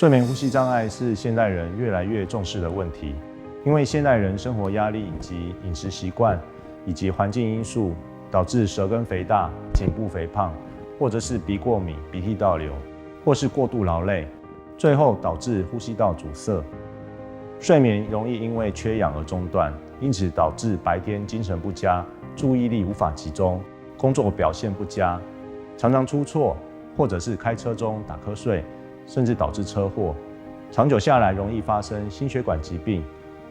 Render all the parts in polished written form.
睡眠呼吸障碍是现代人越来越重视的问题，因为现代人生活压力以及饮食习惯以及环境因素，导致舌根肥大、颈部肥胖，或者是鼻过敏、鼻涕倒流，或是过度劳累，最后导致呼吸道阻塞。睡眠容易因为缺氧而中断，因此导致白天精神不佳、注意力无法集中、工作表现不佳，常常出错，或者是开车中打瞌睡，甚至导致车祸。长久下来容易发生心血管疾病，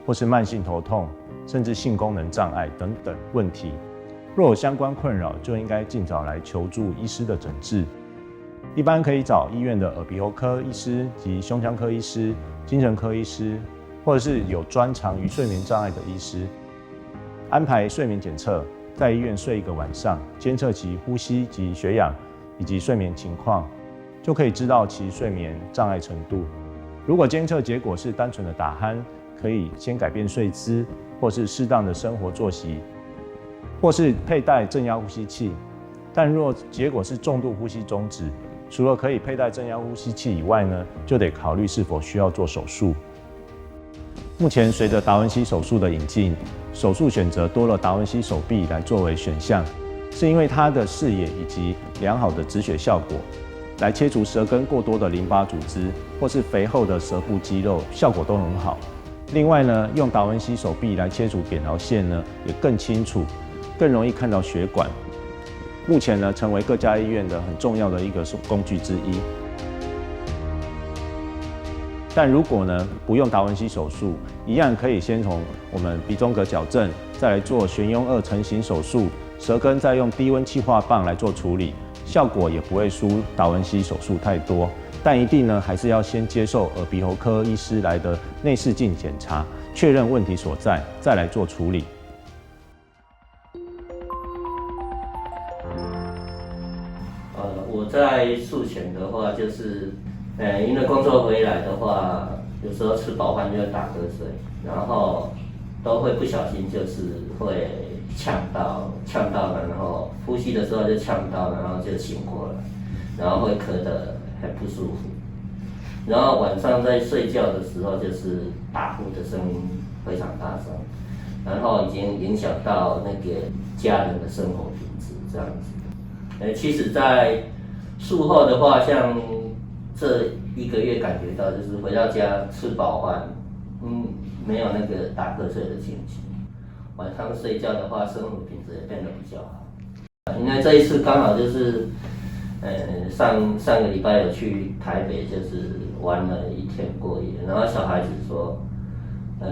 或是慢性头痛，甚至性功能障碍等等问题。若有相关困扰，就应该尽早来求助医师的诊治。一般可以找医院的耳鼻喉科医师及胸腔科医师、精神科医师，或者是有专长于睡眠障碍的医师，安排睡眠检测，在医院睡一个晚上，监测其呼吸及血氧以及睡眠情况，就可以知道其睡眠障碍程度。如果监测结果是单纯的打鼾，可以先改变睡姿，或是适当的生活作息，或是佩戴正压呼吸器。但若结果是重度呼吸中止，除了可以佩戴正压呼吸器以外呢，就得考虑是否需要做手术。目前随着达文西手术的引进，手术选择多了达文西手臂来作为选项，是因为它的视野以及良好的止血效果，来切除舌根过多的淋巴组织或是肥厚的舌部肌肉，效果都很好。另外呢，用达文西手臂来切除扁桃腺呢，也更清楚，更容易看到血管。目前呢，成为各家医院的很重要的一个工具之一。但如果呢不用达文西手术，一样可以先从我们鼻中隔矫正，再来做悬雍二成型手术，舌根再用低温气化棒来做处理，效果也不会输达文西手术太多。但一定呢还是要先接受耳鼻喉科医师来的内视镜检查，确认问题所在，再来做处理。我在术前的话就是。因为工作回来的话，有时候吃饱饭就会打瞌睡，然后都会不小心就是会呛到，然后呼吸的时候就呛到，然后就醒过来，然后会咳得很不舒服，然后晚上在睡觉的时候就是打呼的声音非常大声，然后已经影响到那个家人的生活品质这样子。其实，在术后的话，像这1个月感觉到就是回到家吃饱饭，没有那个打瞌睡的情形。晚上睡觉的话，生活品质也变得比较好。因为这一次刚好就是，上个礼拜有去台北，就是玩了1天过夜，然后小孩子说，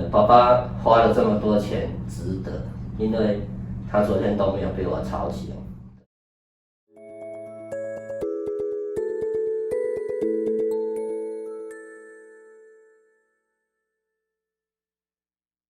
爸爸花了这么多钱值得，因为他昨天都没有被我吵醒。